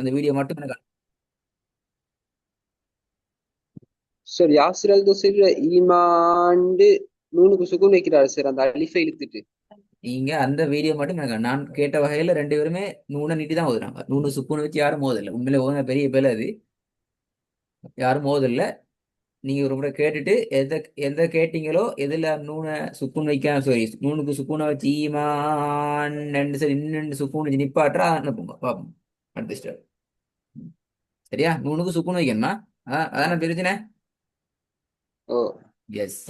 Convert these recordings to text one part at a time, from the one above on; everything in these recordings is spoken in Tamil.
அந்த வீடியோ மட்டும் எனக்கு சார் யாசிர் அல் தோசையில ஈமாண்டு நூனுக்கு சுகுன் வைக்கிறாரு சார் அந்த அலிஃபை இழுத்துட்டு. நீங்க அந்த வீடியோ மட்டும் எனக்கு நான் கேட்ட வகையில ரெண்டு பேருமே நூனை நீட்டி தான் ஓதுறாங்க. நூனு சுக்குன்னு வச்சு யாரும் மோதல. உண்மையிலே ஓதுன பெரிய பேல அது. யாரும் மோதல. நீங்க ஒரு முறை கேட்டுட்டு எந்த எந்த கேட்டீங்களோ எதுல நூனை சுக்குன் வைக்க சாரி நூனுக்கு சுக்குனை வச்சு ஈமான் ரெண்டு சரி இன்னும் சுக்குன் வச்சு நிப்பாட்டுறா அனுப்புங்க பாப்போம். அடுத்த ஸ்டெப். சரியா? நூனுக்கு சுக்குன் வைக்கணுமா? அதான பிரச்சனை. ஓ, எஸ்.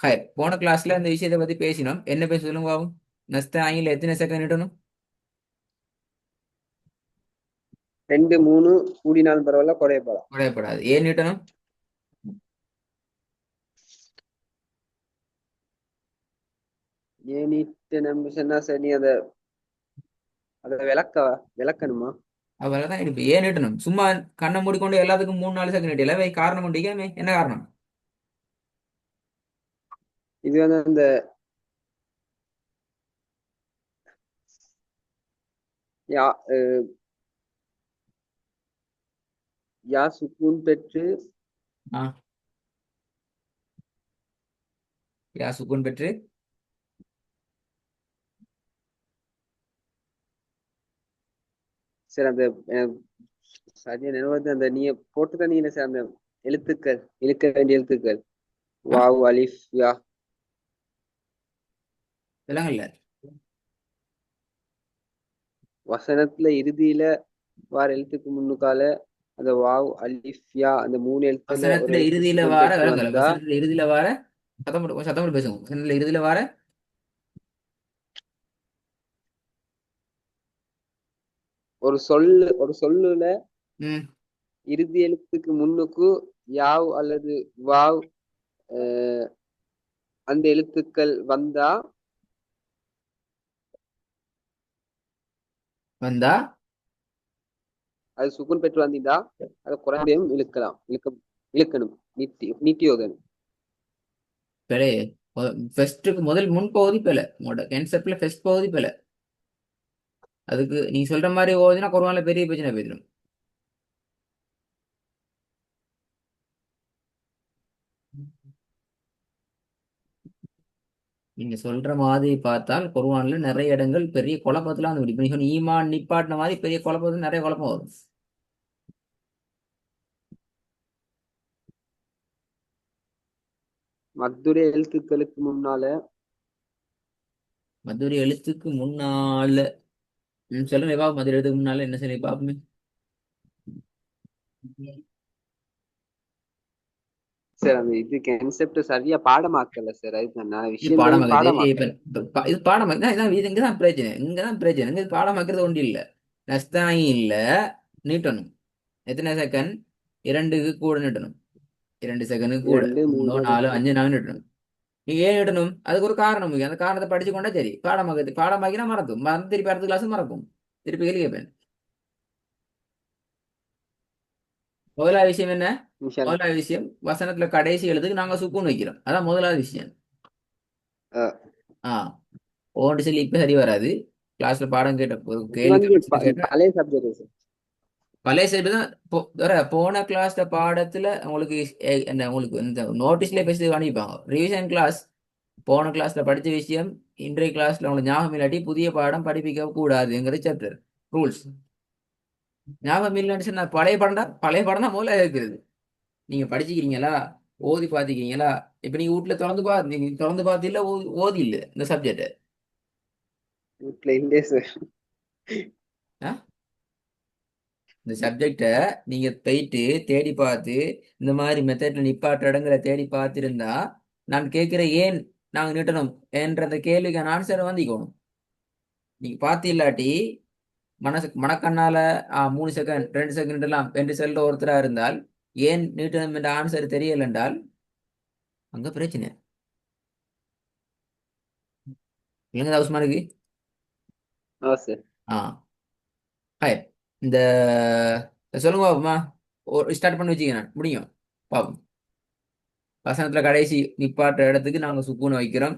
ஹாய், போன கிளாஸ்ல இந்த விஷயத்தை பத்தி பேசினோம். என்ன பேச சொல்லுங்க பாவம். நஸ்தாயில எத்தனை செகண்ட் இடணும்? 2 3 கூடினாலும் பரவாயில்ல, குறையப்படாது. குறையப்படாது. ஏன் நீட்டணும்? ஏன் நீட்டு நம்ம சொன்னா சார், நீ அதை விளக்கணுமா? அவ்வளவுதான் இருக்கு. ஏன் நீட்டணும்? சும்மா கண்ணை மூடிக்கொண்டு எல்லாத்துக்கும் 3 4 செகண்ட் நீட்டல வை காரணம் உண்டு. என்ன காரணம்? இது அந்த யா யா சுக்கூன் பெற்று ஆ, யா சுக்குன் பெற்று சார் அந்த சரியா நினைவு அந்த நீங்க போட்டு தந்தீங்க சார் அந்த எழுத்துக்கள், இழுக்க வேண்டிய எழுத்துக்கள். ஆ, வாவ் அலிஃப் யா. விலங்கல்ல. வசனத்துல இறுதியில வார எழுத்துக்கு முன்னுக்கால அந்த வாவ் அலிஃப் யா அந்த 3 எழுத்துல ஒரு வசனத்துல எழுத்து இறுதியில சுக்குன் வார பெற்று விலங்கல்ல. வந்தா வசனத்துல இறுதியில வார சத்தம் போட்டு பேசுங்க. வசனத்துல இறுதியில வார ஒரு சொல்லுல ம் இறுதி எழுத்துக்கு முன்னுக்கு யாவ் அல்லது வாவ் அஹ், அந்த எழுத்துக்கள் வந்தா வந்தா அது சுக்குன் பெற்று வந்தீங்கன்னா அதை குறைந்தையும் இழுக்கணும், நீட்டி ஓதணும். பிழை. ஃபர்ஸ்ட்டுக்கு முதல் முன் பகுதி பிழை. உங்களோட கன்செப்ட்ல ஃபர்ஸ்ட் பகுதி பிழை. அதுக்கு நீங்க சொல்ற மாதிரி ஓதுனா குரான்ல பெரிய பிரச்சனை போயிடும். நீங்க சொல்ற மாதிரி பார்த்தால் குர்ஆன்ல நிறைய இடங்கள் பெரிய குழப்பத்துல வந்து இப்ப நீங்க சொன்ன ஈமான் நிப்பாட்டின மாதிரி பெரிய குழப்பத்துல நிறைய குழப்பம் வரும். மத்துடைய எழுத்துக்களுக்கு முன்னால மதுரை எழுத்துக்கு முன்னால சொல்லுங்க பாப்போம். மதுரை எழுத்துக்கு முன்னால என்ன சொல்லி பாப்போமே. சார் அந்த இது கான்செப்ட் சரியா பாடமாக்கல சார், அதுக்கு நான் இது விஷயம் தெரியும் பாடமாக்குது. இப்ப பாடமாக்கல. இது பாடமாக்கு இதான் இங்கதான் பிரச்சனை. இங்கதான் பிரச்சனை. இங்க பாடமாக்குறது ஒன்றும் இல்ல. நஸ்தாயி இல்ல. நீட்டணும். எத்தனை செகண்ட்? 2க்கு கூட நீட்டணும். 2 செகண்டுக்கு கூட 2 3 3 4 5 4 நீட்டணும். நீங்க ஏன் இடணும்? அதுக்கு ஒரு காரணம் இருக்கு. அந்த காரணத்தை படிச்சு கொண்டா சரி. பாடமாக்கினா மறக்கும். மறந்து திருப்பி அடுத்த கிளாஸ் மறக்கும். திருப்பி கேள்வி கேட்பேன். முதலாவது விஷயம் என்ன? நிமிஷம். முதலாவது விஷயம் வசனத்துல கடைசி எழுதுக்கு நாங்க சுக்குன் வைக்கிறோம். அதான் முதலாவது விஷயம். ஆ ஓட்டு சொல்லி இப்ப சரி வராது. கிளாஸ்ல பாடம் கேட்ட ஒரு இது கேள்வி வந்து கமெண்ட்ஸ்ல கேட்டா பழைய சப்ஜெக்ட் சார். பழைய சைடு தான். போன கிளாஸ்ல பாடத்துல உங்களுக்கு என்ன உங்களுக்கு இந்த நோட்டீஸ்ல பேசி அனுப்பிப்பாங்க ரிவிஷன் கிளாஸ். போன கிளாஸ்ல படிச்ச விஷயம் இன்றைய கிளாஸ்ல உங்களுக்கு ஞாபகம் இல்லாட்டி புதிய பாடம் படிப்பிக்க கூடாதுங்கிற சாப்டர் ரூல்ஸ். ஞாபகம் இல்லைன்னு சொன்னா பழைய படம் தான் முதல்ல இருக்கிறது. நீங்க படிச்சுக்கிறீங்களா? ஓதி பாத்துக்கிறீங்களா? இப்ப நீங்க வீட்டுல நீங்க திறந்து பார்த்து இல்ல ஓதி இல்ல இந்த சப்ஜெக்ட். வீட்டுல இல்லே சார். இந்த சப்ஜெக்டை நீங்க போயிட்டு தேடி பார்த்து இந்த மாதிரி மெத்தட்ல நிப்பாட்ட இடங்களை தேடி பார்த்திருந்தா நான் கேட்கிற ஏன் நாங்க நிட்டணும் என்ற அந்த கேள்விக்கான ஆன்சரை வந்திக்கணும். நீங்க பார்த்து இல்லாட்டி மனக்கண்ணால 3 செகண்ட் 2 செகண்ட் எல்லாம் என்று செல்ற ஒருத்தரா இருந்தால் ஏன் நீட்டணும் என்ற ஆன்சர் தெரியல என்றால் அங்க பிரச்சனை. இல்லைங்க உஸ்மானுக்கு. சார். ஆ ஹாய். இந்த சொல்லுங்க பாப்போமா. ஒரு ஸ்டார்ட் பண்ணி வச்சுக்க நான் முடியும். பாப்போம். வசனத்துல கடைசி நிப்பாட்ட இடத்துக்கு நாங்க சுக்கூனை வைக்கிறோம்.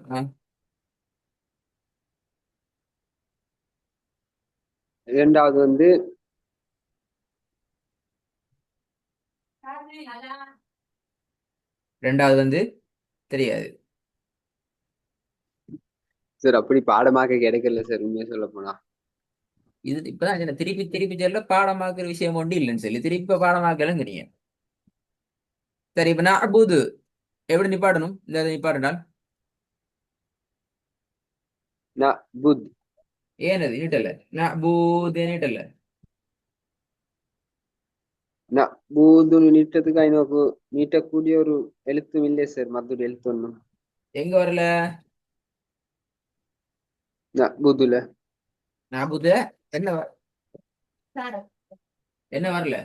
இரண்டாவது வந்து ரெண்டாவது வந்து தெரியாது. சார் அப்படி பாடமாக்க கிடைக்கல சார் உண்மையை சொல்ல போனா. இது இப்பதான் சொன்னேன், திருப்பி திருப்பி சொல்ல பாடமாக்குற விஷயம் ஒன்று இல்லைன்னு சொல்லி திருப்பி இப்ப பாடமாக்கலாம் தெரியும். சரி, இப்ப நான் அபூது எப்படி நிப்பாடணும்? இந்த நிப்பாட்டினால் ந புத். ஏனது நீட்டல்ல, நான் அபூது நீட்டல்ல. ந பூதுன்னு நீட்டத்துக்கு ஐநோக்கு நீட்டக்கூடிய ஒரு எழுத்தும் இல்லையே சார், மத்தொரு எழுத்து ஒண்ணும். எங்க வரல? ந புதுல. நான் அபூது என்ன என்ன வரல?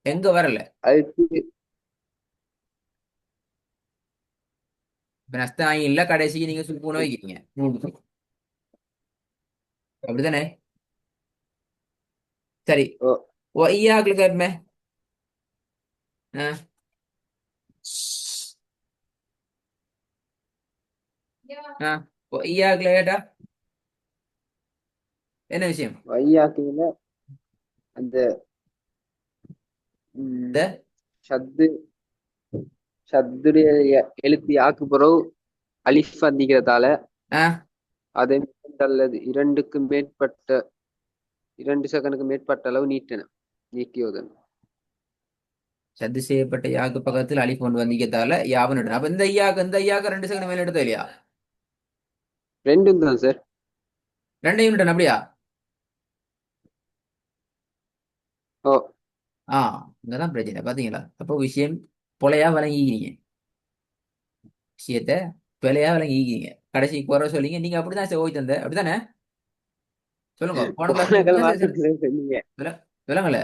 எங்க வரல? அதுக்கு இப்ப நஷ்டம் இல்ல, கடைசிக்கு நீங்க சுல்பூன வைக்கிறீங்க. அப்படித்தானே? சரி. ஓ, ஓ ஈயாக்கள் கேட்பமே. ஓ ஈயாக்கள் கேட்டா என்ன விஷயம்? வையாக்குல அந்த ம், இந்த ஷத்து ஷத்துடைய எழுத்து யாக்கு பிறகு அலிஃப் வந்திக்கிறதால ஆ அதை அல்லது இரண்டுக்கு மேற்பட்ட 2 செகண்டுக்கு மேற்பட்ட அளவு நீக்கியோதன். சத்து செய்யப்பட்ட யாக்கு பக்கத்தில் அலிஃப் கொண்டு வந்திக்கத்தால யாவன் இடும். அப்ப இந்த ஐயாக்கு 2 செகண்ட் மேல எடுத்தா இல்லையா? ரெண்டும் தான் சார். ரெண்டையும் யூனிட் அப்படியா? ஓ, ஆ இங்கதான் பிரச்சனை பாத்தீங்களா? அப்போ விஷயம் பொலையா விளங்கிக்கிறீங்க. விஷயத்த பிழையா விளங்கிக்கிறீங்க. கடைசி குறை சொல்லிங்க. நீங்க அப்படிதான் சார் ஓய் தந்த அப்படித்தானே? சொல்லுங்க, போன போன கிளாஸ் நீங்க கிழமை அப்படிதான் சார் அதுக்கு தான் சொன்னீங்க. விளங்கல.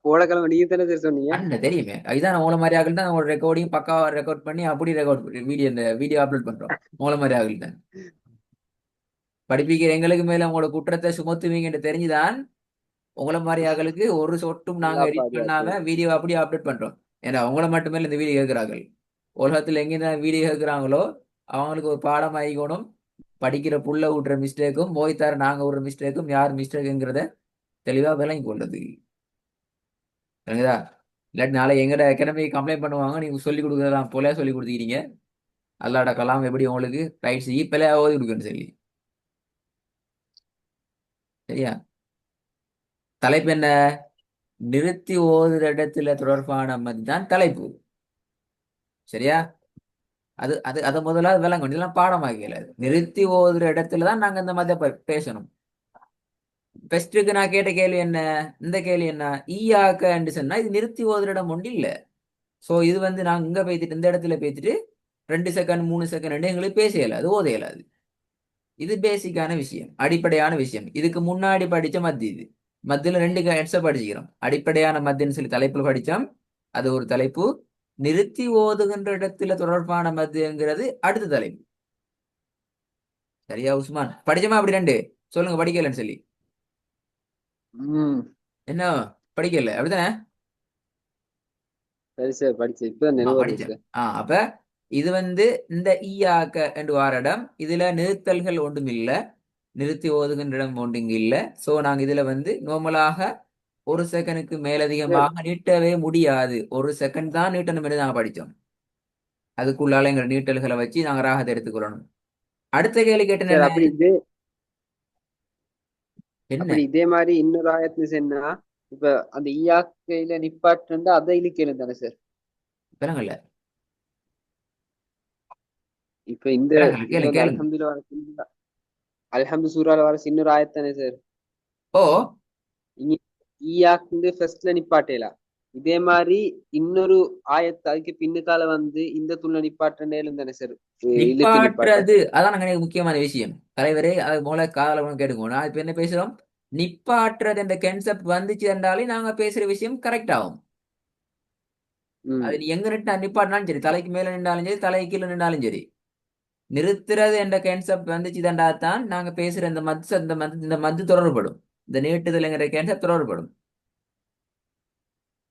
போன கிழமை நீங்க தானே சார் சொன்னீங்க. அண்ணன் தெரியுமே, இதுதான் உங்களை மாதிரி ஆகல் தான் உங்களோட ரெக்கார்டிங் பக்காவா ரெக்கார்ட் பண்ணி அப்படி ரெக்கார்ட் வீடியோ இந்த வீடியோ அப்லோட் பண்றோம். உங்களை மாதிரி ஆகல் தான் படிப்பிக்கிற எங்களுக்கு மேல உங்களோட குற்றத்தை சுமத்துவீங்கன்னு தெரிஞ்சுதான் உங்களை மாதிரி ஆகளுக்கு ஒரு சொட்டும் நாங்க நல்லா எடிட் பாதுகாத்து. பண்ணாம வீடியோ அப்படியே அப்லோட் பண்றோம். ஏன்னா உங்களை மட்டுமே இந்த வீடியோ கேட்கிறார்கள். உலகத்துல எங்க வீடியோ கேட்கிறாங்களோ அவங்களுக்கு ஒரு பாடம் ஆகிக்கணும். படிக்கிற புள்ள விட்ற மிஸ்டேக்கும் போய் தர நாங்க விடுற மிஸ்டேக்கும் யார் மிஸ்டேக்குங்கிறத தெளிவா விளங்கி கொள்றது. சரிங்களா? இல்லாட்டி நாளை எங்கட அகாடமி கம்ப்ளைண்ட் பண்ணுவாங்க, நீங்க சொல்லி கொடுக்குறதெல்லாம் போல சொல்லி கொடுத்துக்கிறீங்க. அல்லாட கலாம் எப்படி உங்களுக்கு ரைட் செய்ய பிள்ளையா ஓதி கொடுக்கணும் சொல்லி. சரியா? தலைப்பு என்ன? நிறுத்தி ஓதுற இடத்துல தொடர்பான மாதிரி தான் தலைப்பு. சரியா? அது அது அதை முதலாவது விளங்கும். இதெல்லாம் பாடமாக்கல. நிறுத்தி ஓதுற இடத்துல தான் நாங்க இந்த மாதிரி பேசணும். ஃபர்ஸ்ட்டுக்கு நான் கேட்ட கேள்வி என்ன? இந்த கேள்வி என்ன? ஈயாக்க சொன்னா இது நிறுத்தி ஓதுற இடம் ஒன்று இல்ல. சோ இது வந்து நாங்க இங்க பேசிட்டு இந்த இடத்துல பேசிட்டு 2 செகண்ட் 3 செகண்ட் எங்களுக்கு பேச இயலாது, ஓத இயலாது. இது பேசிக்கான விஷயம், அடிப்படையான விஷயம். இதுக்கு முன்னாடி படிச்ச மத்தி இது. மத்தியில 2 ஹெட்ஸை படிச்சுக்கிறோம். அடிப்படையான மத்தின்னு சொல்லி தலைப்புல படிச்சோம். அது ஒரு தலைப்பு. நிறுத்தி ஓதுகின்ற இடத்துல தொடர்பான மத்திங்கிறது அடுத்த தலைப்பு. சரியா உஸ்மான்? படிச்சோமா அப்படி ரெண்டு? சொல்லுங்க படிக்கலன்னு சொல்லி. ம், என்ன படிக்கல அப்படித்தானே? சரி சார், படிச்சேன். இப்பதான் நினைவு வருது படிச்சேன். சார். அப்ப இது வந்து இந்த ஈயாக்க என்று வாரிடம். இதுல நிறுத்தல்கள் ஒன்றும் இல்ல. நிறுத்தி ஓதுகின்ற இடம் ஒன்று இங்க இல்ல. சோ நாங்க இதுல வந்து நார்மலாக 1 செகண்டுக்கு சார், மேலதிகமாக நீட்டவே முடியாது. 1 செகண்ட் தான் நீட்டணும் என்று நாங்க படிச்சோம். அதுக்குள்ளால எங்க நீட்டல்களை வச்சு நாங்க ராகத்தை எடுத்துக்கொள்ளணும். அடுத்த கேள்வி கேட்டேன் சார் என்ன? என்ன அப்படி இதே மாதிரி இன்னொரு ஆயத்துல சொன்னா, இப்ப அந்த ஈயாக்கையில நிப்பாட்டு அதை இழுக்கணும் தானே சார். விலங்கல்ல? இப்ப இந்த விலங்கல்ல, இதுல கேளுங்க வந்து கேளுங்க. அல்ஹம்துலில்லாஹ் அல்ஹம்து சூறால வர இன்னொரு ஆயத்து தானே சார். ஓ இங்க ஈயாக்கு ஃபர்ஸ்ட்ல நிப்பாட்டலாம். இதே மாதிரி இன்னொரு ஆயத்து அதுக்கு பின்னுக்கால வந்து இந்த துள்ள நிப்பாட்டேலும் தானே சார். இழுத்து நிப்பாட்ட. நிப்பாட்டுறது அதான் எனக்கு முக்கியமான விஷயம். தலைவரே அது மூல காதல கேட்டுக்கோ. நான் இப்ப என்ன பேசுறோம்? நிப்பாட்டுறது என்ற கான்செப்ட் வந்துச்சு என்றாலே நாங்க பேசுற விஷயம் கரெக்ட் ஆகும். அது ம், நீ எங்க நின்று நிப்பாட்டினாலும் சரி, தலைக்கு மேல நின்றாலும் சரி, தலைக்கு கீழே நின்றாலும் சரி, நிறுத்துறது என்ற கான்செப்ட் வந்துச்சு தண்டா தான் நாங்க பேசுற இந்த மத்து இந்த மத்து தொடர்படும். இந்த நீட்டுதல்ங்கிற கான்செப்ட் தொடர்படும்.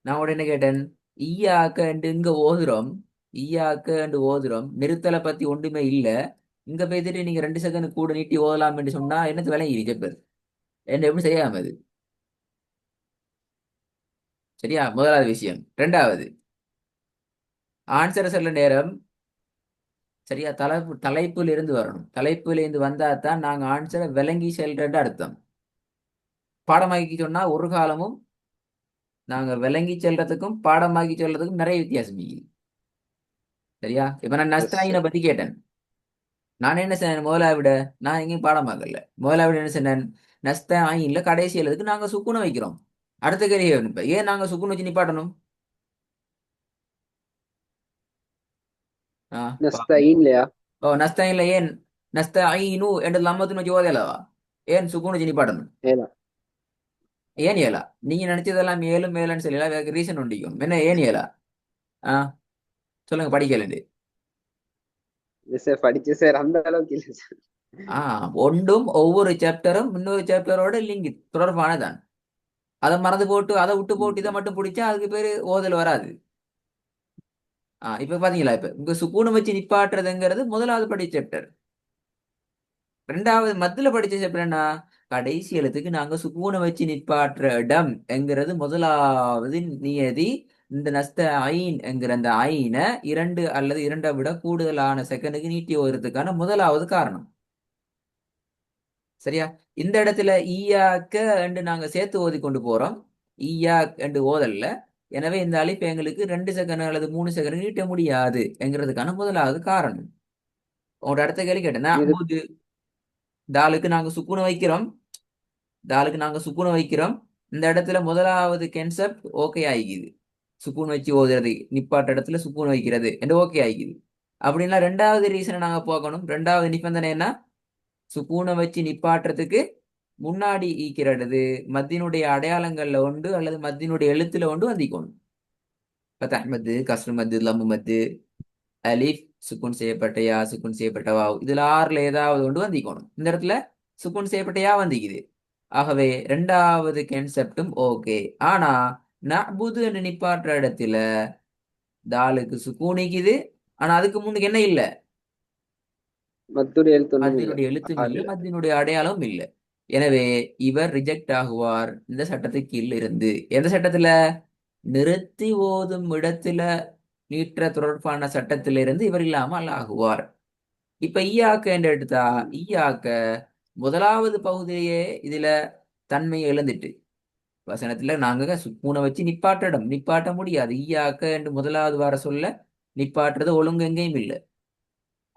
நான் உடனே என்ன கேட்டேன்? ஈயாக்க என்று இங்க ஓதுறோம். ஈயாக்க என்று ஓதுறோம். நிறுத்தலை பத்தி ஒன்றுமே இல்ல. இங்க பேசிட்டு நீங்க 2 செகண்ட் கூட நீட்டி ஓதலாம் என்று சொன்னா என்னது விளங்கி ஜெப்பர்? என்ன எப்படி செய்யாம அது? சரியா? முதலாவது விஷயம். ரெண்டாவது, ஆன்சர் சொல்ல நேரம் சரியா தலைப்புல இருந்து வரணும். தலைப்புல இருந்து வந்தா தான் நாங்க ஆன்சரை விளங்கி செல்றேன்னு அர்த்தம். பாடமாக்கி சொன்னா ஒரு காலமும் நாங்க விளங்கி செல்றதுக்கும் பாடமாக்கி சொல்றதுக்கும் நிறைய வித்தியாசம் இருக்குது. சரியா? இப்ப நான் எஸ் நஸ்தாயினை சார். பத்தி கேட்டேன். நான் என்ன சொன்னேன் முதலாவை விட? நான் எங்கேயும் பாடமாக்கல. முதலாவை விட என்ன சொன்னேன்? நஸ்தாயின்ல கடைசி எழுதுக்கு நாங்க சுக்குனை வைக்கிறோம். அடுத்த கேள்வி இப்ப ஏன் நாங்க சுக்குன் வச்சு நிப்பாட்டணும்? ஆ, நஸ்தாயின் இல்லையா? ஓ நஸ்தாயின்ல ஏன் நஸ்தாயினு என்று லம்மத்துன்னு வச்சு ஓதலவா? ஏன் சுக்குன் வச்சு நிப்பாட்டணும்? ஏலா. ஏன் ஏலா? நீங்க நினைச்சதெல்லாம் மேலும் மேலன்னு சொல்லலாம். அதுக்கு ரீசன் உண்டிக்கும். என்ன ஏன் ஏலா? ஆ, சொல்லுங்க படிக்கலண்டு. இல்ல சார், படிச்சேன் சார், அந்த அளவுக்கு இல்லை சார். ஆ, ஒன்றும் ஒவ்வொரு சாப்டரும் இன்னொரு சாப்டரோட லிங்க் தொடர்பானதான். அதை மறந்து போட்டு அதை விட்டு போட்டு இதை ம். மட்டும் பிடிச்சா அதுக்கு பேரு ஓதல் வராது. இப்ப பாத்தீங்களா? இப்ப உங்க சுக்கூனை வச்சு நிப்பாட்டுறதுங்கிறது முதலாவது படிச்ச சாப்டர். ரெண்டாவது மத்தியில படிச்ச சாப்டர் என்ன? கடைசி எழுத்துக்கு நாங்க சுக்கூனை வச்சு நிப்பாட்டுற இடம் என்கிறது முதலாவது நியதி. இந்த நஸ்த ஐன் என்கிற அந்த ஐனை இரண்டு அல்லது இரண்டை விட கூடுதலான செகண்டுக்கு நீட்டி ஓதுறதுக்கான முதலாவது காரணம். சரியா? இந்த இடத்துல ஈயாக்க என்று நாங்க சேர்த்து ஓதி கொண்டு போறோம். ஈயா என்று ஓதல்ல. எனவே இந்த அழைப்பு எங்களுக்கு 2 செகண்ட் அல்லது 3 செகண்ட் நீட்ட முடியாது என்கிறதுக்கான முதலாவது காரணம். உங்களோட அடுத்த கேள்வி கேட்டேன்னா, இது தாலுக்கு நாங்க சுக்குனை வைக்கிறோம். தாலுக்கு நாங்க சுக்குனை வைக்கிறோம். இந்த இடத்துல முதலாவது கன்செப்ட் ஓகே ஆகிக்குது. சுக்குன் வச்சு ஓதுறது நிப்பாட்ட இடத்துல சுக்குன் வைக்கிறது என்று ஓகே ஆகிக்குது. அப்படின்னா ரெண்டாவது ரீசனை நாங்க பார்க்கணும். ரெண்டாவது நிபந்தனை என்ன? சுக்கூனை வச்சு நிப்பாட்டுறதுக்கு முன்னாடி ஈக்கிறது மத்தினுடைய அடையாளங்கள்ல உண்டு அல்லது மத்தினுடைய எழுத்துல உண்டு வந்திக்கணும். ஃபத்தஹ் மத்து, கஸ்ர் மத்து, லம்மு மத்து, அலிஃப், சுக்குன் செய்யப்பட்ட யா, சுக்குன் செய்யப்பட்ட வாவ், இதுல ஆறுல ஏதாவது ஒன்று வந்திக்கணும். இந்த இடத்துல சுக்குன் செய்யப்பட்ட யா வந்திக்குது. ஆகவே ரெண்டாவது கன்செப்டும் ஓகே. ஆனா நஅ்புது நிப்பாட்டுற இடத்துல தாலுக்கு சுக்கூனிக்குது. ஆனா அதுக்கு முன்னுக்கு என்ன இல்ல? மத்துடைய எழுத்து ஒன்றும் இல்லை. மத்தினுடைய எழுத்தும் இல்லை, ஆறுல. மத்தினுடைய அடையாளமும் இல்லை. எனவே இவர் ரிஜெக்ட் ஆகுவார் இந்த சட்டத்துக்கு கீழ் இருந்து. எந்த சட்டத்துல? நிறுத்தி ஓதும் இடத்துல நீற்ற தொடர்பான சட்டத்திலிருந்து இவர் இல்லாமல் ஆகுவார். இப்ப ஈயாக்க என்று எடுத்தா, ம். ஈயாக்க முதலாவது பகுதியே இதுல தன்மை இழந்துட்டு வசனத்துல நாங்க சுக்கூனை வச்சு நிப்பாட்டிடம் நிப்பாட்ட முடியாது. ஈயாக்க என்று முதலாவது வர சொல்ல நிப்பாட்டுறது ஒழுங்கு எங்கேயும் இல்லை.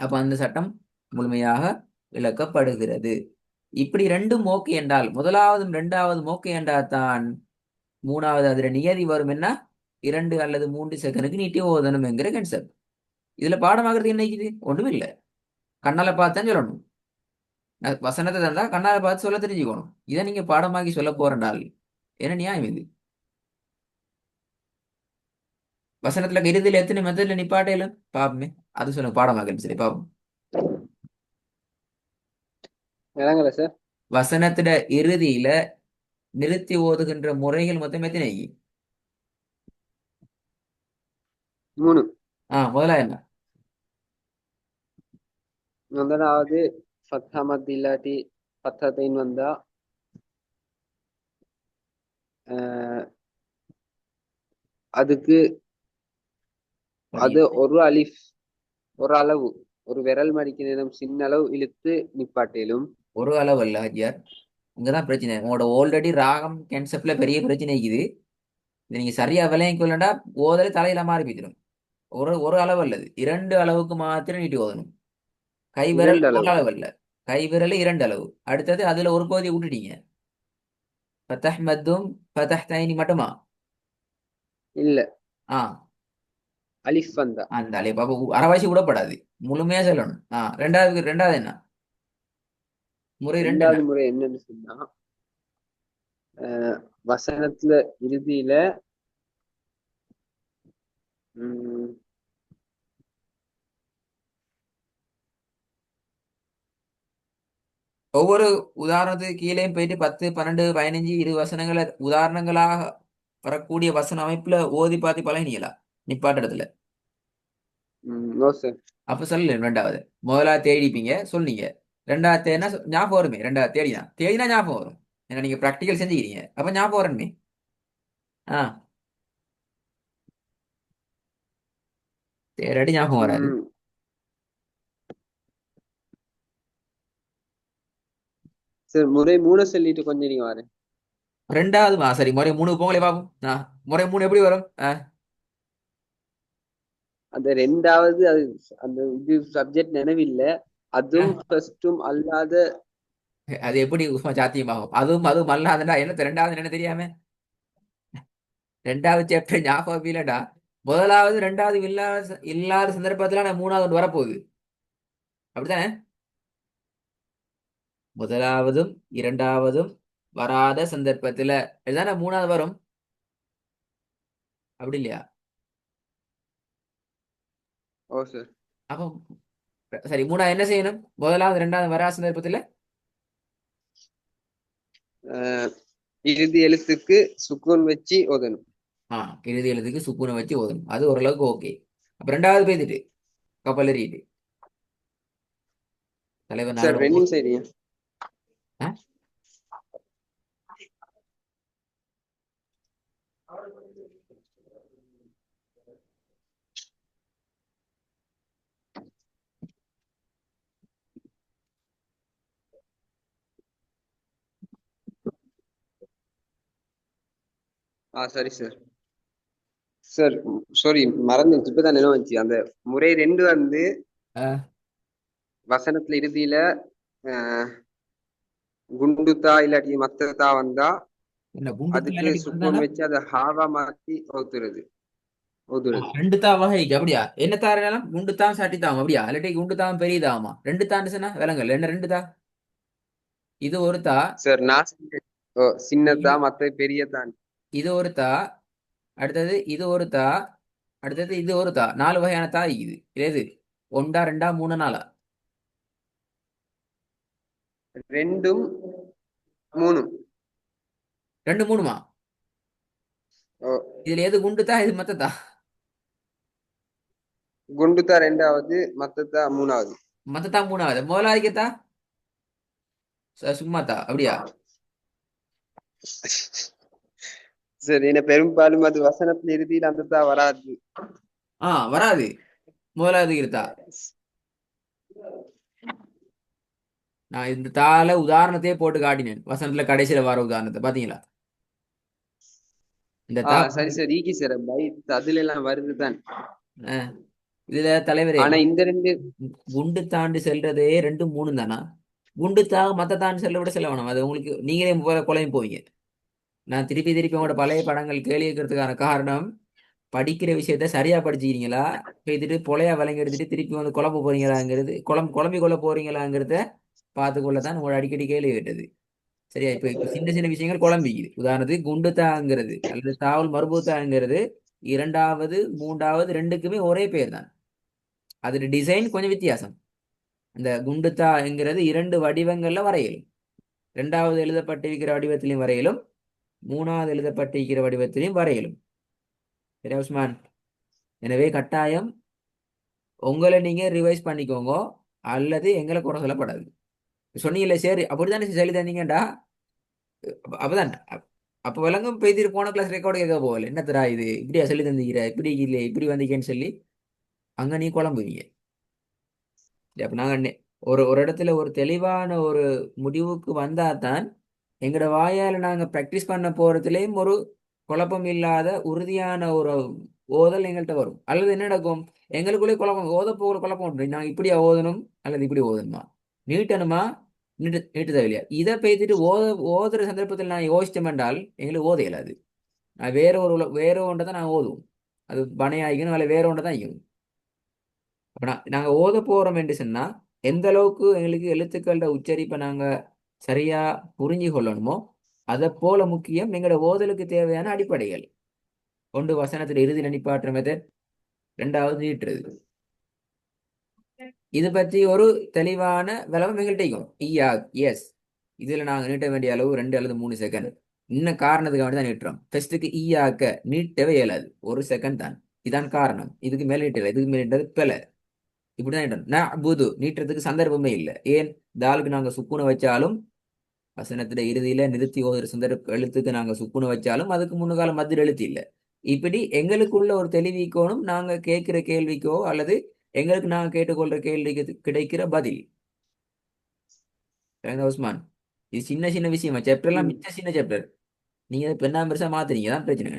அப்ப அந்த சட்டம் முழுமையாக விளக்கப்படுகிறது. இப்படி ரெண்டும் ஓகே என்றால், முதலாவதும் இரண்டாவதும் ஓகே என்றால் தான் மூணாவது அதுல நியதி வரும். என்ன? 2 அல்லது 3 செகண்டுக்கு நீட்டி ஓதணும் என்கிற கன்செப்ட். இதுல பாடமாகிறது என்ன இது? ஒண்ணும் இல்லை. கண்ணால பார்த்தான் சொல்லணும். வசனத்தை தந்தா கண்ணால பார்த்து சொல்ல தெரிஞ்சுக்கணும். இதை நீங்க பாடமாக்கி சொல்ல போறண்டால் என்ன நியாயம் இது? வசனத்துல இறுதியில் எத்தனை மெத்தட்ல நிப்பாட்டையிலும் பாப்பமே. அது சொல்லுங்க பாடமாக்கன்னு சரி பாப்போம். விளங்கல சார். வசனத்துல இறுதியில நிறுத்தி ஓதுகின்ற முறைகள் மொத்தம் எத்தனை? 3. முதல்ல என்ன? முதலாவது ஃபத்ஹா மத் இல்லாட்டி ஃபத்ஹத்தைன் வந்தா அஹ், அதுக்கு சரி, அது ஒரு அலிஃப், ஒரு அளவு, ஒரு விரல் மடிக்க நேரம் சின்ன அளவு இழுத்து நிப்பாட்டேலும். ஒரு அளவு அல்ல ஹஜ்யார். இங்கதான் பிரச்சனை. உங்களோட ஆல்ரெடி ராகம் கான்செப்ட்ல பெரிய பிரச்சனை இருக்குது. இது நீங்க சரியா விலைக்கு கொள்ளண்டா ஓதலை தலையில மாறி போயிடும். ஒரு ஒரு அளவு அல்லது 2 அளவுக்கு மாத்திரம் நீட்டி ஓதணும். கை விரல் 2 ஒரு அளவு அளவு அல்ல. கை விரல் 2 அளவு. அடுத்தது அதுல ஒரு பகுதியை விட்டுட்டீங்க. ஃபதஹ் மத்தும் ஃபதஹ் தைனி மட்டுமா? இல்ல, ஆ, அலிஃப் வந்தா. அந்த அலைய பாப்பா அரைவாசி விடப்படாது. முழுமையா சொல்லணும். ரெண்டாவது என்ன? முறை ரெண்டு என்ன? ரெண்டாவது முறை என்னன்னு சொன்னா, அஹ், வசனத்துல இறுதியில உம் ஒவ்வொரு உதாரணத்துக்கு கீழேயும் போயிட்டு 10, 12, 15, 20 வசனங்களை உதாரணங்களாக வரக்கூடிய வசன அமைப்புல ஓதி பார்த்து பழகினீங்களா நிப்பாட்ட இடத்துல? No sir. அப்ப சொல்லல. ரெண்டாவது முதலாவது தேடிப்பீங்க சொன்னீங்க. ரெண்டாவது தேடினா ஞாபகம் வருமே. ரெண்டாவது தேடினா ஞாபகம் வரும். ஏன்னா நீங்க ப்ராக்டிக்கல் செஞ்சுக்கிறீங்க. அப்ப ஞாபகம் வரணுமே. ஆ, தேரடி ஞாபகம் வராது. ம், சரி முறை 3 சொல்லிட்டு கொஞ்சம் நீங்க வாரு. ரெண்டாவது சரி, முறை 3 போங்களே பாப்போம். முறை 3 எப்படி வரும்? அந்த ரெண்டாவது அது அந்த இது சப்ஜெக்ட் நினைவில்ல. அதுவும் ஆ. ஃபர்ஸ்டும் அல்லாத. அது எப்படி உஸ்மா சாத்தியமாகும்? அதுவும் அதுவும் அல்லாதடா என்ன ரெண்டாவது என்ன தெரியாம? ரெண்டாவது சாப்டர் ஞாபகம் இல்லடா. முதலாவது ரெண்டாவது இல்லாத சந்தர்ப்பத்துல நான் மூணாவது ஒன்று வரப்போகுது. அப்படித்தானே? முதலாவதும் இரண்டாவதும் வராத சந்தர்ப்பத்துல இதுதானே மூணாவது வரும். அப்படி இல்லையா? ஓ சார். அப்போ சரி, மூணாவது என்ன செய்யணும்? முதலாவது ரெண்டாவது வராத சந்தர்ப்பத்துல இறுதி எழுத்துக்கு சுக்கூன் வச்சு ஓதணும். ஆ இறுதி எழுத்துக்கு சுக்குனை வச்சு ஓதணும். அது ஓரளவுக்கு ஓகே. அப்ப ரெண்டாவது பேத்துட்டு கப்பல் எறியிட்டு தலைவர் சார் நானும் ரன்னிங் சரியா? ஆ? சரி சார். சார் சாரி, மறந்துச்சு, இப்பதான் நினைவு வந்துச்சு. அந்த முறை 2 வந்து ஆ, வசனத்துல இறுதியில அஹ், குண்டுத்தா இல்லாட்டி மத்ததா வந்தா என்ன குண்டு அதுக்கு இல்லாட்டி சுக்கூன் வந்தானா? வச்சு அதை ஹாவா மாத்தி ஓதுறது. ரெண்டு தா வகை அப்படியா? என்ன தாரம் குண்டு தான் சாட்டி தாம் அப்படியா? இல்லாட்டி குண்டு தான் பெரிய தாமா? ரெண்டு தான்னு சொன்னா விலங்கல் என்ன ரெண்டு தா? இது ஒரு தா. சார் நான் ஓ சின்னதா இது மத்த பெரியதான். இது ஒரு தா. அடுத்தது இது ஒரு தா. அடுத்தது இது ஒரு தா. நாலு வகையான தா இது. எது ஒண்டா ரெண்டா மூணு நாலா? ரெண்டும் மூணும். ரெண்டு மூணுமா? ஓ, இதுல எது குண்டு தா, இது மத்த தா? குண்டுத்தா ரெண்டாவது, மத்ததா மூணாவது. மத்த தா மூணாவது, முதலாளிக்கு தா சும்மா தா அப்படியா? சரி, என்ன பெரும்பாலும் அது வசனத்துல இறுதியில் அந்த தா வராது. வராது. முதலாவது இருக்கா? நான் இந்த தாள உதாரணத்தையே போட்டு காட்டினேன் வசனத்துல கடைசியில வர உதாரணத்தை பாத்தீங்களா? இந்த தா சரி சார், ஈகி சார் பைத் அதுல எல்லாம் வருதுதான். அஹ், இதுல தலைவரே ஆனா இந்த ரெண்டு. குண்டு தாண்டி செல்றதே ரெண்டு மூணு தானா? குண்டு தா மத்த தாண்டி செல்ல விட செல்ல வேணாம். அது உங்களுக்கு நீங்களே குழம்பு போவீங்க. நான் திருப்பி திருப்பி உங்களோட பழைய படங்கள் கேள்வி கேட்கறதுக்கான காரணம், படிக்கிற விஷயத்த சரியா படிச்சுக்கிறீங்களா, பேத்துட்டு பொழையா விளங்கி எடுத்துட்டு திருப்பி வந்து குழம்பு போறீங்களாங்கிறது, குழம்பி கொள்ள போறீங்களாங்கிறத பார்த்துக்கொள்ளத்தான் உங்களோட அடிக்கடி கேள்வி கேட்டது. சரியா? இப்ப சின்ன சின்ன விஷயங்கள் குழம்பிக்குது. உதாரணத்துக்கு குண்டு தாங்கிறது அல்லது தாவல் மறுபூத்தாங்கிறது இரண்டாவது மூன்றாவது ரெண்டுக்குமே ஒரே பேர் தான். அதோட டிசைன் கொஞ்சம் வித்தியாசம். இந்த குண்டுத்தாங்கிறது இரண்டு வடிவங்கள்ல வரையலும். இரண்டாவது எழுதப்பட்டிருக்கிற வடிவத்திலையும் வரையலும், மூணாவது எழுதப்பட்டிருக்கிற வடிவத்திலையும் வரையலும். சரியா உஸ்மான்? எனவே கட்டாயம் உங்களை நீங்க ரிவைஸ் பண்ணிக்கோங்க, அல்லது எங்களை குறை சொல்லப்படாது. சொன்னீங்கல்ல சரி அப்படித்தானே சொல்லி தந்தீங்கடா. அப்பதான் அப்ப விலங்கும் பெய்திட்டு போன கிளாஸ் ரெக்கார்டு கேட்க போகல. என்னத்தரா இது இப்படியா சொல்லி தந்தீங்கிற, இப்படி இல்லை இப்படி வந்தீங்கன்னு சொல்லி அங்க நீ குழம்புவீங்க. அப்ப நாங்க ஒரு ஒரு இடத்துல ஒரு தெளிவான ஒரு முடிவுக்கு வந்தா தான் எங்களோட வாயால நாங்க ப்ராக்டிஸ் பண்ண போறதுலயும் ஒரு குழப்பம் இல்லாத உறுதியான ஒரு ஓதல் எங்கள்கிட்ட வரும். அல்லது என்ன நடக்கும்? எங்களுக்குள்ளே குழப்பம், ஓத போகிற குழப்பம் உண்டு. நாங்க இப்படியா ஓதணும் அல்லது இப்படி ஓதணுமா, நீட்டணுமா, நீட்டு தேவையில்லையா, இதை பேசிட்டு ஓதுற சந்தர்ப்பத்தில் நான் யோசிச்சோம் என்றால் எங்களுக்கு ஓத இயலாது. நான் வேற ஒன்றை தான் நான் ஓதுவோம். அது பனையாகிக்கணும் அல்ல வேற ஒன்றை தான் ஆகிக்கணும். அப்ப நாங்க ஓத போறோம் என்று சொன்னா எந்த அளவுக்கு எங்களுக்கு எழுத்துக்களோட உச்சரிப்பை நாங்க சரியா புரிஞ்சு கொள்ளணுமோ அதை போல முக்கியம் எங்களோட ஓதலுக்கு தேவையான அடிப்படைகள். ஒன்று வசனத்துல இறுதி நிப்பாட்டுற மெத்தட், ரெண்டாவது நீட்டுறது. இது பற்றி ஒரு தெளிவான விளக்கம் எங்கள்கிட்ட இருக்கும். எஸ், இதுல நாங்க நீட்ட வேண்டிய அளவு 2 அல்லது 3 செகண்ட். இன்னும் காரணத்துக்கு வேண்டி தான் நீட்டுறோம். ஃபெஸ்ட்டுக்கு ஈயாக்க நீட்டவே இயலாது, 1 செகண்ட் தான். இதான் காரணம். இதுக்கு மேல நீட்டல, இதுக்கு மேல நீட்டது பிழை. இப்படிதான் நீட்டணும். புது நீட்டுறதுக்கு சந்தர்ப்பமே இல்லை. ஏன்? தாலுக்கு நாங்க சுக்குனை வச்சாலும், வசனத்துல இறுதியில நிறுத்தி ஓதுற சந்தர்ப்ப எழுத்துக்கு நாங்க சுக்குனை வச்சாலும் அதுக்கு முன்னுக்கால மத்திய எழுத்து இல்லை. இப்படி எங்களுக்குள்ள ஒரு தெளிவிக்கோணும், நாங்க கேட்கிற கேள்விக்கோ அல்லது எங்களுக்கு நாங்க கேட்டுக்கொள்ற கேள்விக்கு கிடைக்கிற பதில். சரிங்களா உஸ்மான்? இது சின்ன சின்ன விஷயமா, சாப்டர் எல்லாம் மிச்ச சின்ன சாப்டர். நீங்க அதை பெண்ணா பெருசா மாத்துறீங்க தான் பிரச்சனை.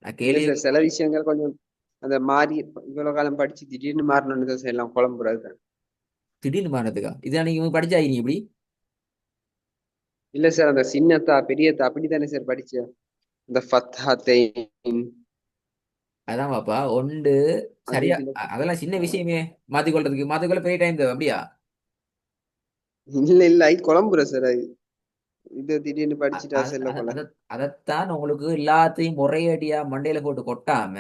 நான் இல்ல கேள்வி சார், சில விஷயங்கள் கொஞ்சம் அந்த மாறி இவ்வளவு காலம் படிச்சு திடீர்னு மாறணும்னு தான் சார் எல்லாம் குழம்புறது தான். திடீர்னு மாறதுக்கா? இதான் நீங்க படிச்சாயிங்க இப்படி. இல்ல சார், அந்த சின்னத்தா பெரியத்தா அப்படித்தானே சார் படிச்சேன். இந்த ஃபத்தாத்தை அதான் பாப்பா ஒன்று. அது சரியா இதுல அதெல்லாம் சின்ன விஷயமே. மாத்திக்கொள்ள பெரிய டைம் தேவை அப்படியா? இல்ல இல்ல ஐ குழம்புற சார். அது இது திடீர்னு அ- படிச்சுட்டா அ- செல்ல அ- போல. அத அதத்தான் உங்களுக்கு எல்லாத்தையும் ஒரேடியா மண்டையில போட்டு கொட்டாம,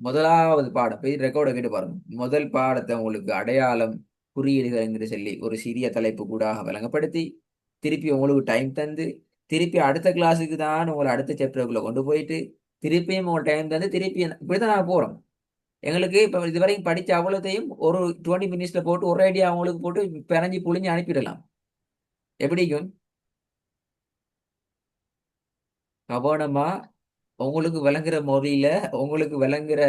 முதலாவது பாடம் போய் ரெக்கார்டை கேட்டு பாருங்க. முதல் பாடத்தை உங்களுக்கு அடையாளம், குறியீடுகள் என்று சொல்லி ஒரு சிறிய தலைப்பு கூட விளங்கப்படுத்தி, திருப்பி உங்களுக்கு டைம் தந்து, திருப்பி அடுத்த கிளாஸுக்கு தான் உங்களை அடுத்த சாப்டருக்குள்ள கொண்டு போயிட்டு, திருப்பியும் உங்களுக்கு டைம் தந்து, திருப்பி இப்படிதான் நாங்கள் போறோம். எங்களுக்கு இப்ப இதுவரைக்கும் படிச்ச அவ்வளோத்தையும் ஒரு 20 மினிட்ஸ்ல போட்டு ஒரே ஐடியா அவங்களுக்கு போட்டு பிறஞ்சி புழிஞ்சு அனுப்பிடலாம். எப்படிக்கும் கவனமா உங்களுக்கு விளங்குற மொழியில, உங்களுக்கு விளங்குற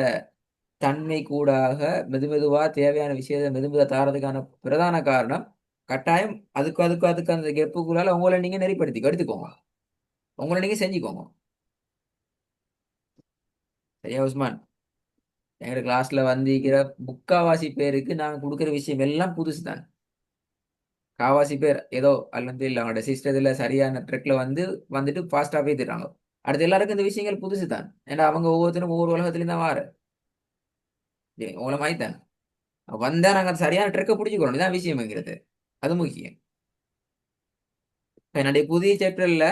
தன்மை கூடாக மெதுவா தேவையான விஷயத்தை மெதுமெதுவா தாரதுக்கான பிரதான காரணம், கட்டாயம் அதுக்கு அந்த கெப்புக்குள்ளால உங்களை நீங்க நெறிப்படுத்தி எடுத்துக்கோங்க. உங்களை நீங்க செஞ்சுக்கோங்க. சரியா உஸ்மான்? எங்க கிளாஸ்ல வந்திருக்கிற முக்காவாசி பேருக்கு நாங்க கொடுக்குற விஷயம் எல்லாம் புதுசு தான். காவாசி பேர் ஏதோ அல்லது இல்லை அவங்களோட சிஸ்டத்துல சரியான ட்ரெக்ல வந்துட்டு ஃபாஸ்டா பேத்துட்டாங்க. அடுத்து எல்லாருக்கும் இந்த விஷயங்கள் புதுசு தான். ஏன்னா அவங்க ஒவ்வொருத்தரும் ஒவ்வொரு உலகத்துலயும் தான் வாரு. உங்களை மாதிரி தான் வந்தா நாங்க அந்த சரியான ட்ரெக்கை பிடிச்சிக்கிறோம். இதான் விஷயம்ங்கிறது. அது முக்கியம். இப்ப என்னுடைய புதிய சாப்டர்ல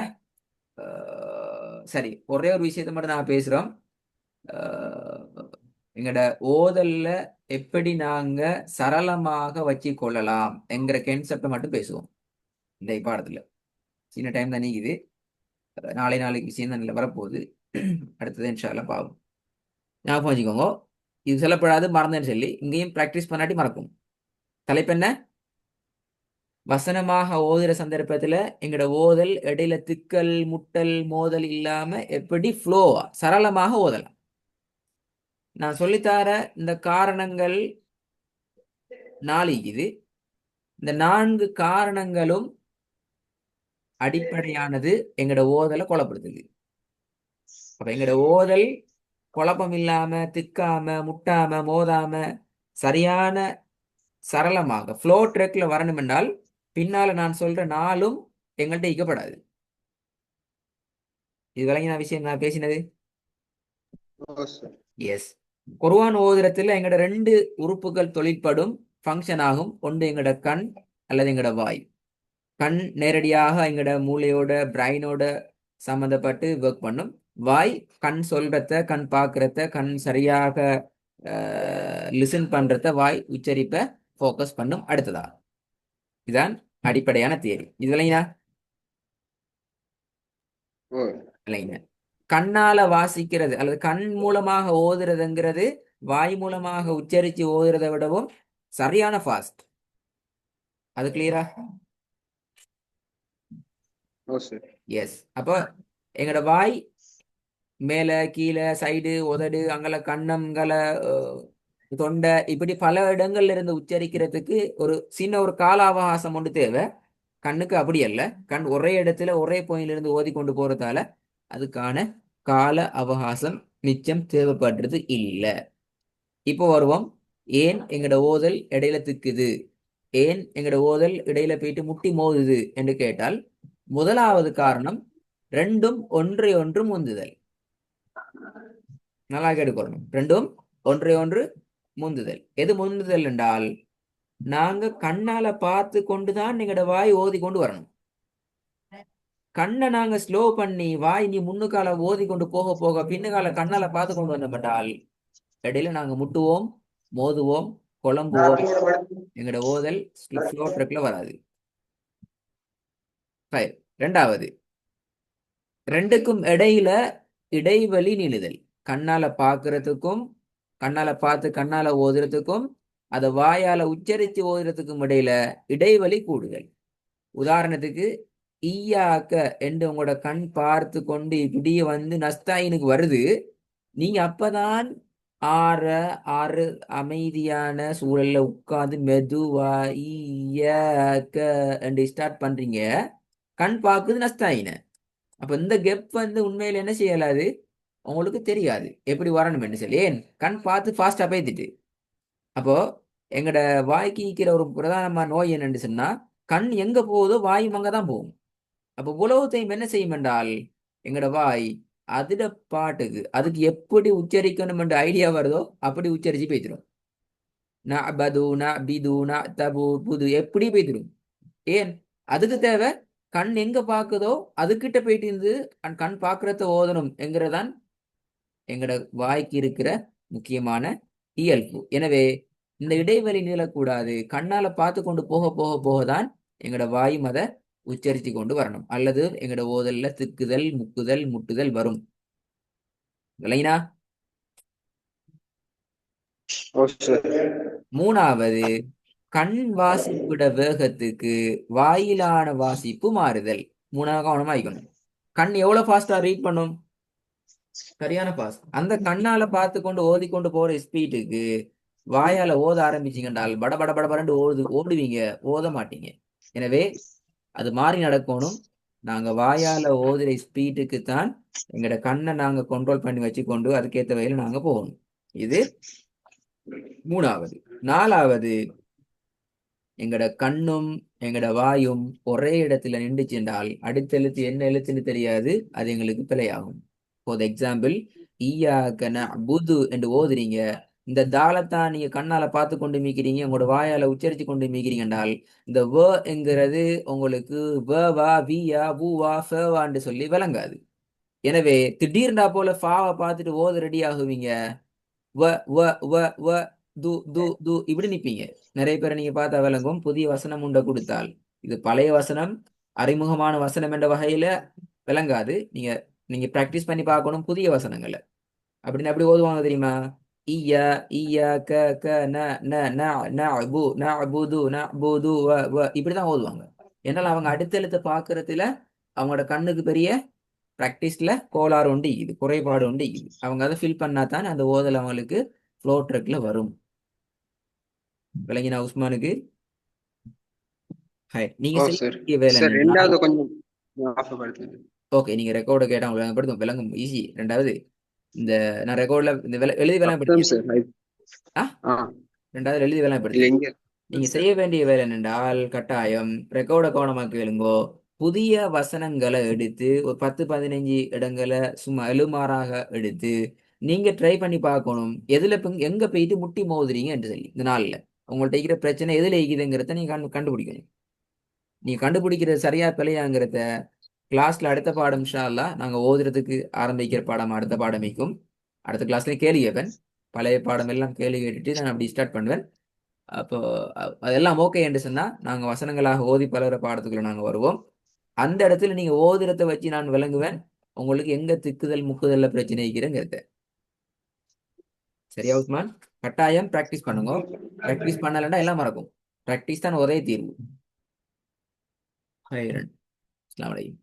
சரி ஒரே ஒரு விஷயத்த மட்டும் நான் பேசுறோம். அஹ், எங்கட ஓதல்ல எப்படி நாங்க சரளமாக வச்சு கொள்ளலாம் என்கிற கான்செப்டை மட்டும் பேசுவோம் இந்த பாடத்துல. சின்ன டைம் தான் நீக்குது. நாளைக்கு விஷயம் தான் வரப்போகுது. அடுத்தது இன்ஷா அல்லாஹ் பாவம். ஞாபகம் வச்சுக்கோங்க. இது சொல்லப்படாது மறந்தேன்னு சொல்லி இங்கேயும் பிராக்டிஸ் பண்ணாட்டி மறக்கும். தலைப்பு என்ன? வசனமாக ஓதுற சந்தர்ப்பத்துல எங்கட ஓதல் இடையில திக்கல் முட்டல் மோதல் இல்லாம எப்படி ஃப்ளோவா சரளமாக ஓதலாம். நான் சொல்லித்தார இந்த காரணங்கள் 4 இது. இந்த 4 காரணங்களும் அடிப்படையானது எங்கட ஓதலை குழப்படுத்துது. அப்ப எங்கட ஓதல் குழப்பம் இல்லாம திக்காம முட்டாம மோதாம சரியான சரளமாக ஃப்ளோ ட்ரெக்ல வரணும் என்றால் பின்னால நான் சொல்ற நாளும் எங்கள்கிட்ட இக்கப்படாது. இது விளங்கின விஷயம் நான் பேசினது. ஓ சார். எஸ். குர்ஆன் ஓதுறதுல எங்கட 2 உறுப்புகள் தொழிற்படும், ஃபங்க்ஷன் ஆகும். ஒன்று எங்கட கண் அல்லது எங்கட வாய். கண் நேரடியாக எங்கட மூளையோட பிரைனோட சம்மந்தப்பட்டு ஒர்க் பண்ணும். வாய் கண் சொல்றத, கண் பார்க்கறத, கண் சரியாக லிசன் பண்றத, வாய் உச்சரிப்பை ஃபோக்கஸ் பண்ணும். அடுத்ததா இதான் அடிப்படையான தியரி. இதுலையா ஓ இல்லைங்க. கண்ணால வாசிக்கிறது அல்லது கண் மூலமாக ஓதுறதுங்கிறது வாய் மூலமாக உச்சரிச்சு ஓதுறதை விடவும் சரியான ஃபாஸ்ட். அது கிளியரா? ஓ சார். எஸ். அப்போ எங்கட வாய் மேல கீழே சைடு உதடு அங்கல கண்ணங்கல தொண்டை இப்படி பல இடங்கள்ல இருந்து உச்சரிக்கிறதுக்கு ஒரு சின்ன ஒரு கால அவகாசம் ஒன்று தேவை. கண்ணுக்கு அப்படி அல்ல. கண் ஒரே இடத்துல ஒரே பாயிண்ட்ல இருந்து ஓதி கொண்டு போறதால அதுக்கான கால அவகாசம் மிச்சம் தேவைப்படுறது இல்லை. இப்போ வருவோம். ஏன் எங்கட ஓதல் இடையில திக்குது, ஏன் எங்கட ஓதல் இடையில போயிட்டு முட்டி மோதுது என்று கேட்டால், முதலாவது காரணம் ரெண்டும் ஒன்றை ஒன்று முந்துதல். நல்லா கேட்டுக்கொள்ளணும். ரெண்டும் ஒன்றை ஒன்று முந்துதல். எது முந்துதல் என்றால் நாங்க கண்ணால பார்த்து கொண்டுதான் எங்கட வாய் ஓதி கொண்டு வரணும். கண்ணை நாங்க ஸ்லோ பண்ணி வாய் நீ முன்னுக்கால ஓதி கொண்டு போக போக பின்னுக்கால கண்ணால பார்த்து கொண்டு வந்தோம்னால் இடையில நாங்க முட்டுவோம், மோதுவோம், குழம்புவோம். எங்கட ஓதல் ஃப்ளோ ட்ரெக்ல வராது. Fine. ரெண்டாவது, ரெண்டுக்கும் இடையில இடைவெளி நீளுதல். கண்ணால பார்க்கறதுக்கும் கண்ணால பார்த்து கண்ணால ஓதுறதுக்கும் அதை வாயால உச்சரித்து ஓதுறதுக்கும் இடையில இடைவெளி கூடுதல். உதாரணத்துக்கு ஈயாக்க என்று உங்களோட கண் பார்த்து கொண்டு இப்படியே வந்து நஸ்தாயினுக்கு வருது. நீங்க அப்பதான் ஆற ஆறு அமைதியான சூழல்ல உட்கார்ந்து மெதுவா ஈயாக்க என்று ஸ்டார்ட் பண்றீங்க. கண் பார்க்குது நஸ்தாயின. அப்ப இந்த கெப் வந்து உண்மையில என்ன செய்யலாது, உங்களுக்கு தெரியாது எப்படி வரணும்னு சொல்லி. ஏன் கண் பார்த்து ஃபாஸ்டா பேத்திட்டு. அப்போ எங்கட வாய்க்கு இருக்கிற ஒரு பிரதானமான நோய் என்னன்னு சொன்னா, கண் எங்க போகுதோ வாயும் அங்கதான் போகும். அப்போ உலகத்தையும் என்ன செய்யும் என்றால், எங்கட வாய் அதிட பாட்டுக்கு அதுக்கு எப்படி உச்சரிக்கணும் என்ற ஐடியா வருதோ அப்படி உச்சரிச்சு பேசிடும். நஅபது நஅபிது நஅதபு புது எப்படி பேசிடும். ஏன் அதுக்கு தேவை கண் எங்க பாக்குதோ அதுகிட்ட போயிட்டு இருந்து கண் பாக்குறத ஓதணும் என்கிறதான் எங்கட வாய்க்கு இருக்கிற முக்கியமான இயல்பு. எனவே இந்த இடைவெளி நீளக்கூடாது. கண்ணால பார்த்து கொண்டு போக போக போகதான் எங்கட வாயும் அதை உச்சரித்து கொண்டு வரணும். அல்லது எங்கட ஓதல்ல திக்குதல் முக்குதல் முட்டுதல் வரும். விளையினா ஓ சார். மூணாவது, கண் வாசிப்பிட வேகத்துக்கு வாயிலான வாசிப்பு மாறுதல். மூணாவது கவனமா இருக்கணும். கண் எவ்வளவு ஃபாஸ்டா ரீட் பண்ணும்? சரியான பாஸ். அந்த கண்ணால பார்த்து கொண்டு ஓதிக்கொண்டு போற ஸ்பீடுக்கு வாயால ஓத ஆரம்பிச்சீங்கன்றால் பட பட படபடன்னு ஓடுவீங்க, ஓத மாட்டீங்க. எனவே அது மாறி நடக்கணும். நாங்க வாயால ஓதுற ஸ்பீடுக்கு தான் எங்கட கண்ணை நாங்க கண்ட்ரோல் பண்ணி வச்சுக்கொண்டு அதுக்கேற்ற வகையில் நாங்க போகணும். இது மூணாவது. நாலாவது, எங்கட கண்ணும் எங்கட வாயும் ஒரே இடத்துல நின்று சென்றால் அடுத்த எழுத்து என்ன எழுத்துன்னு தெரியாது, அது எங்களுக்கு பிழையாகும். ஃபார் எக்ஸாம்பிள், ஈயாக்க நஅபுது என்று ஓதுறீங்க. இந்த தாளத்தான் நீங்க கண்ணால பார்த்து கொண்டு மீக்கிறீங்க, உங்களோட வாயால உச்சரித்து கொண்டு மீக்கிறீங்க என்றால் இந்த வ என்கிறது உங்களுக்கு வ வா வியா பூவா ஃபேவான்னு சொல்லி விளங்காது. எனவே திடீர்னா போல ஃபாவை பார்த்துட்டு ஓத ரெடி ஆகுவீங்க. வ வ வ வ து து து இப்படி நிப்பீங்க. நிறைய பேரை நீங்க பார்த்தா விளங்கும். புதிய வசனம் உண்ட கொடுத்தால் இது பழைய வசனம், அறிமுகமான வசனம் என்ற வகையில விளங்காது. நீங்க நீங்க பிராக்டிஸ் பண்ணி பார்க்கணும் புதிய வசனங்களை. அப்படின்னு அப்படி ஓதுவாங்க தெரியுமா? ஈயா ஈயா க க ந ந ந ந அபு ந அபுது ந அபுது வ வ இப்படிதான் ஓதுவாங்க. என்னால் அவங்க அடுத்தெழுத்த பார்க்கறதுல அவங்களோட கண்ணுக்கு பெரிய பிராக்டிஸ்ல கோளாறு உண்டு, இது குறைபாடு உண்டு. இது அவங்க அதை ஃபில் பண்ணா தான் அந்த ஓதல் அவங்களுக்கு ஃப்ளோ ட்ரெக்ல வரும். விளங்கினா உஸ்மானுக்கு? ஹாய், நீங்க ஓ செய்ய சார். வேண்டிய வேலை சார் என்னன்னா, ரெண்டாவது கொஞ்சம் ஞாபகப்படுத்துங்க. ஓகே நீங்க ரெக்கார்டை கேட்டா உங்களுக்கு விளங்கப்படுத்தும், விளங்கும் ஈஸி. ரெண்டாவது, இந்த நான் ரெக்கார்ட்ல இந்த எழுதி வேலை அப்புறம் படுத்தியது. சார் ஆ, ஆ ரெண்டாவது எழுதி வேலை இல்ல படுத்தியது. இங்க நீங்க செய்ய வேண்டிய வேலை என்னென்றால், கட்டாயம் ரெக்கார்டை கவனமாக கேளுங்கோ. புதிய வசனங்களை எடுத்து ஒரு 10-15 இடங்களை சும்மா எழுமாறாக எடுத்து நீங்க ட்ரை பண்ணி பார்க்கணும். எதுல எங்க போயிட்டு முட்டி மோதுறீங்க என்று சொல்லி. இந்த நாள்ல உங்கள்ட்ட இருக்கிற பிரச்சனை எதுல இருக்குதுங்கிறத நீங்க கண்டுபிடிக்கணும். நீங்க கண்டுபிடிக்கிறது சரியா பிழையாங்கிறத கிளாஸ்ல அடுத்த பாடம் இன்ஷா அல்லாஹ் நாங்க ஓதுறதுக்கு ஆரம்பிக்கிற பாடம் அடுத்த பாடமைக்கும். அடுத்த கிளாஸ்ல கேள்வி கேட்பேன். பழைய பாடம் எல்லாம் கேள்வி கேட்டுட்டு நான் அப்படி ஸ்டார்ட் பண்ணுவேன். அப்போ அதெல்லாம் ஓகே என்று சொன்னா நாங்க வசனங்களாக ஓதி பலர பாடத்துக்குள்ள நாங்க வருவோம். அந்த இடத்துல நீங்க ஓதுறத வச்சு நான் விளங்குவேன் உங்களுக்கு எங்க திக்குதல் முக்குதல்ல பிரச்சனை இருக்கிறேங்கிறத. சரியா உஸ்மான்? கட்டாயம் பிராக்டிஸ் பண்ணுங்க. பிராக்டிஸ் பண்ணலன்னா எல்லாம் மறக்கும். பிராக்டிஸ் தான் ஒரே தீர்வு. ஹைரன். அஸ்ஸலாமு அலைக்கும்.